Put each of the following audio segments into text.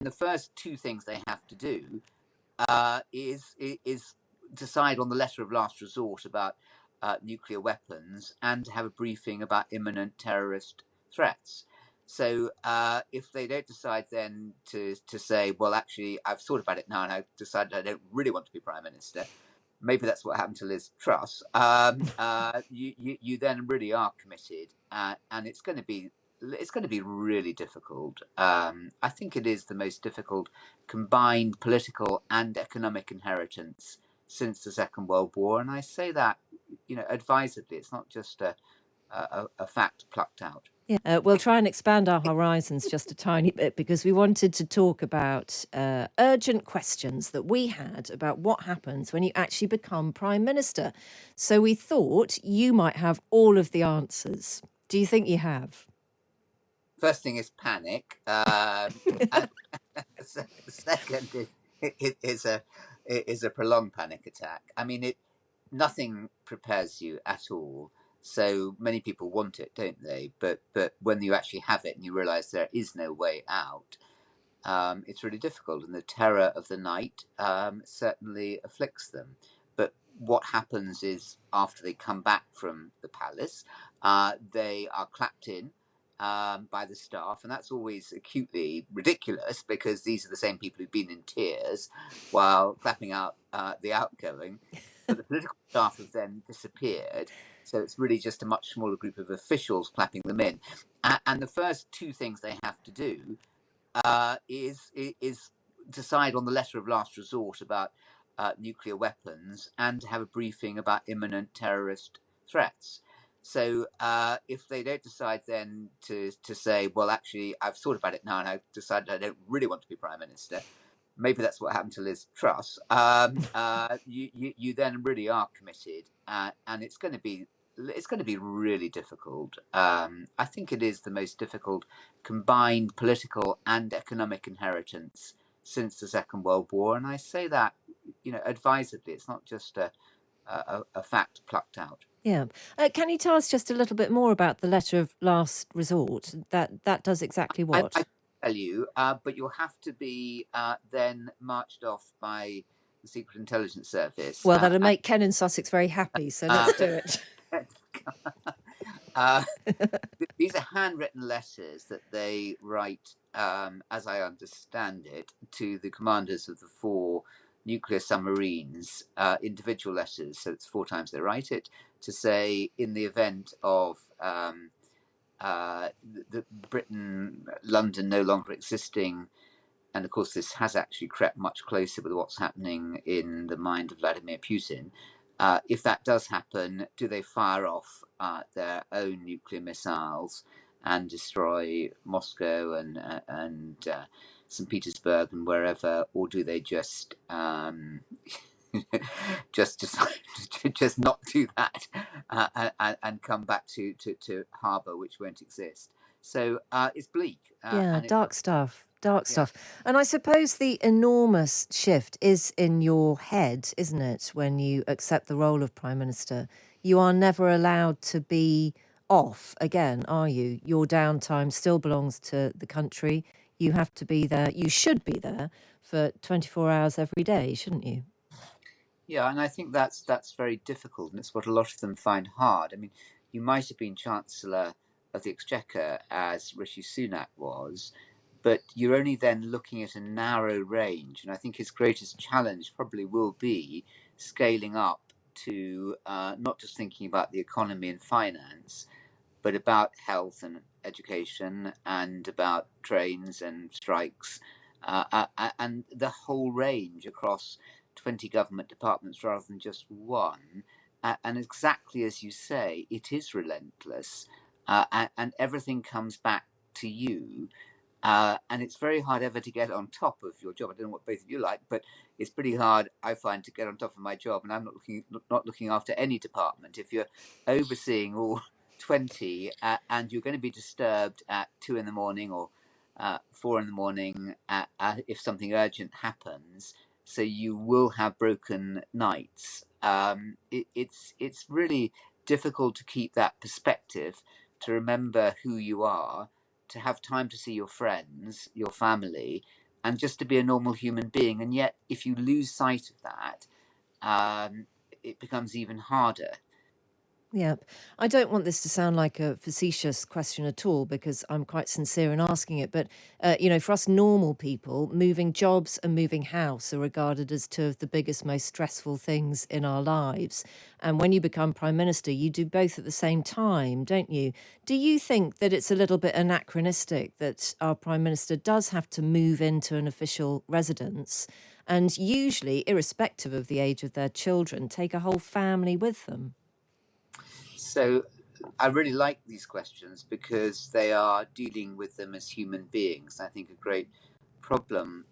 the first two things they have to do is decide on the letter of last resort about nuclear weapons and to have a briefing about imminent terrorist threats. So if they don't decide then to say, well, actually, I've thought about it now and I've decided I don't really want to be Prime Minister, maybe that's what happened to Liz Truss, you then really are committed, and it's going to be really difficult. I think it is the most difficult combined political and economic inheritance since the Second World War, and I say that, advisedly. It's not just a fact plucked out. Yeah, we'll try and expand our horizons just a tiny bit because we wanted to talk about urgent questions that we had about what happens when you actually become Prime Minister. So we thought you might have all of the answers. Do you think you have? First thing is panic. And second is a prolonged panic attack. I mean, nothing prepares you at all. So many people want it, don't they? But when you actually have it and you realise there is no way out, it's really difficult. And the terror of the night certainly afflicts them. But what happens is after they come back from the palace, they are clapped in by the staff, and that's always acutely ridiculous because these are the same people who've been in tears while clapping out the outgoing. But the political staff have then disappeared, so it's really just a much smaller group of officials clapping them in. And the first two things they have to do is decide on the letter of last resort about nuclear weapons and to have a briefing about imminent terrorist threats. So if they don't decide then to say, well, actually, I've thought about it now and I've decided I don't really want to be Prime Minister, maybe that's what happened to Liz Truss, you then really are committed, and it's going to be really difficult. I think it is the most difficult combined political and economic inheritance since the Second World War, and I say that, advisedly. It's not just a fact plucked out. Yeah. Can you tell us just a little bit more about the letter of last resort? That does exactly what? I tell you, but you'll have to be then marched off by the Secret Intelligence Service. Well, that'll make Ken in Sussex very happy, so let's do it. These are handwritten letters that they write, as I understand it, to the commanders of the 4 nuclear submarines, individual letters. So it's 4 times they write it, to say, in the event of the Britain, London no longer existing, and of course this has actually crept much closer with what's happening in the mind of Vladimir Putin. If that does happen, do they fire off their own nuclear missiles and destroy Moscow and St. Petersburg and wherever, or do they just just decide to just not do that and come back to harbour, which won't exist? So it's bleak. Yeah, dark stuff. Dark stuff. And I suppose the enormous shift is in your head, isn't it, when you accept the role of Prime Minister? You are never allowed to be off again, are you? Your downtime still belongs to the country. You have to be there. You should be there for 24 hours every day, shouldn't you? Yeah, and I think that's very difficult, and it's what a lot of them find hard. I mean, you might have been Chancellor of the Exchequer as Rishi Sunak was, but you're only then looking at a narrow range. And I think his greatest challenge probably will be scaling up to not just thinking about the economy and finance, but about health and education and about trains and strikes and the whole range across 20 government departments rather than just one. And exactly as you say, it is relentless, and everything comes back to you. And it's very hard ever to get on top of your job. I don't know what both of you like, but it's pretty hard, I find, to get on top of my job. And I'm not looking after any department. If you're overseeing all 20 and you're going to be disturbed at 2 in the morning or 4 in the morning if something urgent happens, so you will have broken nights. It's really difficult to keep that perspective, to remember who you are, to have time to see your friends, your family, and just to be a normal human being. And yet, if you lose sight of that, it becomes even harder. Yep. I don't want this to sound like a facetious question at all because I'm quite sincere in asking it. But, for us normal people, moving jobs and moving house are regarded as two of the biggest, most stressful things in our lives. And when you become Prime Minister, you do both at the same time, don't you? Do you think that it's a little bit anachronistic that our Prime Minister does have to move into an official residence and usually, irrespective of the age of their children, take a whole family with them? So I really like these questions because they are dealing with them as human beings. I think a great problem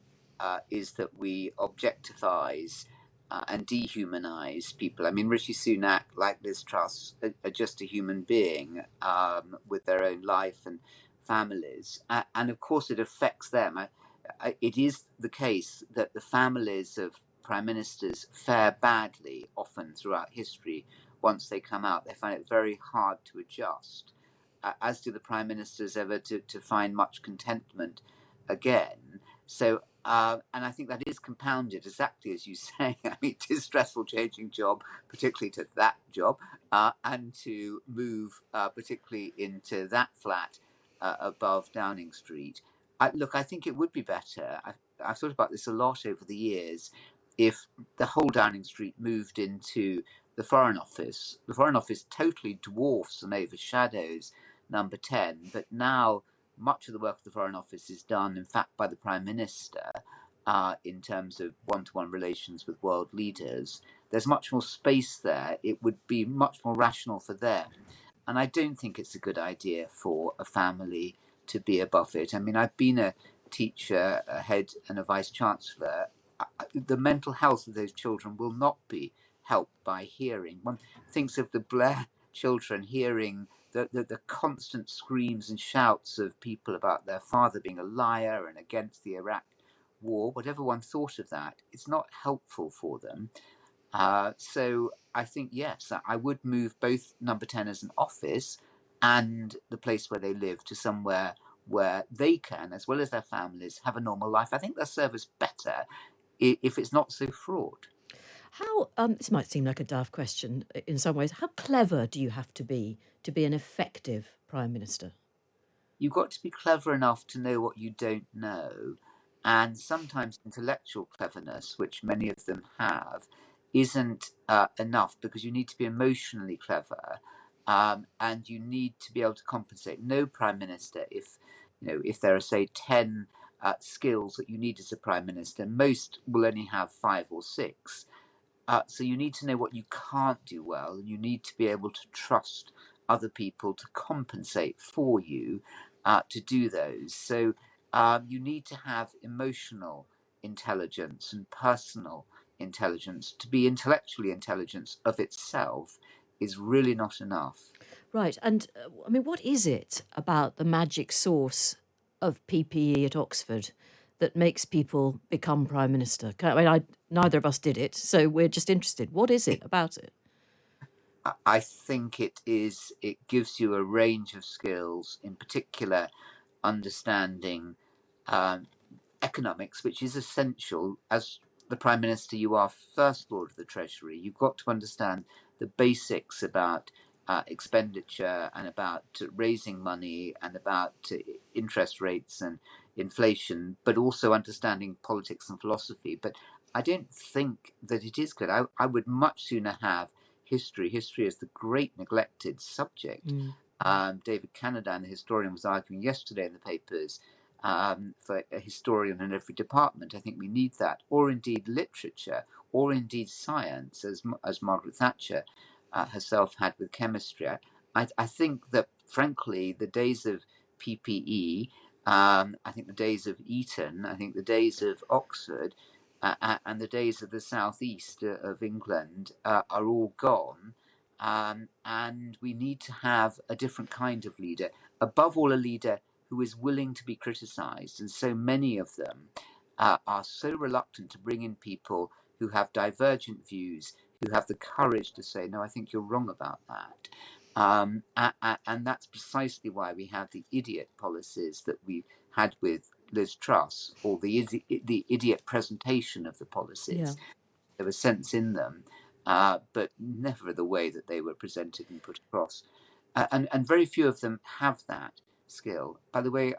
is that we objectifies and dehumanize people. I mean, Rishi Sunak, like Liz Truss, are just a human being with their own life and families. And of course, it affects them. It is the case that the families of prime ministers fare badly often throughout history. Once they come out, they find it very hard to adjust, as do the prime ministers ever to find much contentment again. So, and I think that is compounded exactly as you say. I mean, it is stressful changing job, particularly to that job, and to move particularly into that flat above Downing Street. Look, I think it would be better. I've thought about this a lot over the years. If the whole Downing Street moved into the Foreign Office, the Foreign Office totally dwarfs and overshadows Number 10, but now much of the work of the Foreign Office is done, in fact, by the Prime Minister in terms of one-to-one relations with world leaders. There's much more space there. It would be much more rational for them. And I don't think it's a good idea for a family to be above it. I mean, I've been a teacher, a head, and a vice chancellor. The mental health of those children will not be helped by hearing. One thinks of the Blair children hearing the constant screams and shouts of people about their father being a liar and against the Iraq war. Whatever one thought of that, it's not helpful for them. So I think, yes, I would move both Number 10 as an office and the place where they live to somewhere where they can, as well as their families, have a normal life. I think they'll serve us better if it's not so fraught. How, this might seem like a daft question in some ways, how clever do you have to be an effective Prime Minister? You've got to be clever enough to know what you don't know. And sometimes intellectual cleverness, which many of them have, isn't enough because you need to be emotionally clever, and you need to be able to compensate. No prime minister, if there are say 10 skills that you need as a prime minister, most will only have 5 or 6. So you need to know what you can't do well, and you need to be able to trust other people to compensate for you to do those. So you need to have emotional intelligence and personal intelligence. To be intellectually intelligent of itself is really not enough. Right, and I mean, what is it about the magic sauce of PPE at Oxford that makes people become Prime Minister? Neither of us did it, so we're just interested. What is it about it? I think it gives you a range of skills, in particular understanding economics, which is essential. As the Prime Minister, you are First Lord of the Treasury. You've got to understand the basics about expenditure and about raising money and about interest rates and inflation, but also understanding politics and philosophy. But I don't think that it is good. I would much sooner have history. History is the great neglected subject. Mm. David Canadan, the historian, was arguing yesterday in the papers for a historian in every department. I think we need that, or indeed literature, or indeed science, as Margaret Thatcher herself had with chemistry. I think that, frankly, the days of PPE, I think the days of Eton, I think the days of Oxford, and the days of the southeast of England are all gone. And we need to have a different kind of leader. Above all, a leader who is willing to be criticized. And so many of them are so reluctant to bring in people who have divergent views, who have the courage to say, no, I think you're wrong about that. And that's precisely why we have the idiot policies that we had with Liz Truss, or the idiot presentation of the Yeah. policies. There was sense in them, but never the way that they were presented and put across. And very few of them have that skill. By the way,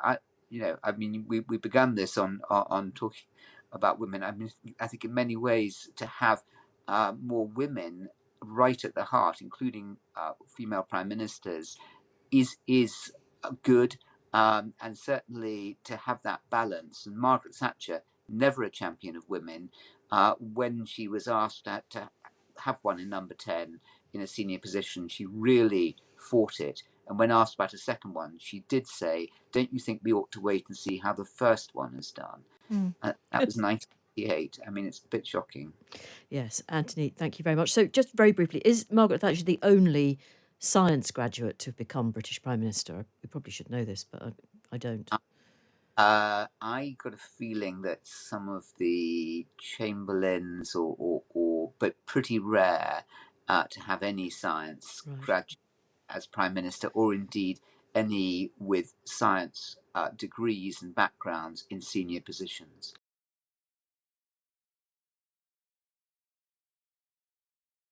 we began this on talking about women. I mean, I think in many ways to have more women right at the heart, including female prime ministers, is good, and certainly to have that balance. And Margaret Thatcher, never a champion of women, when she was asked to have one in number 10 in a senior position, she really fought it. And when asked about a second one, she did say, "Don't you think we ought to wait and see how the first one has done?" Mm. That was 1988. I mean, it's a bit shocking. Yes, Anthony, thank you very much. So, just very briefly, is Margaret Thatcher the only science graduate to have become British Prime Minister? We probably should know this, but I don't. I got a feeling that some of the Chamberlains, but pretty rare to have any science Right. graduate as Prime Minister, or indeed any with science degrees and backgrounds in senior positions.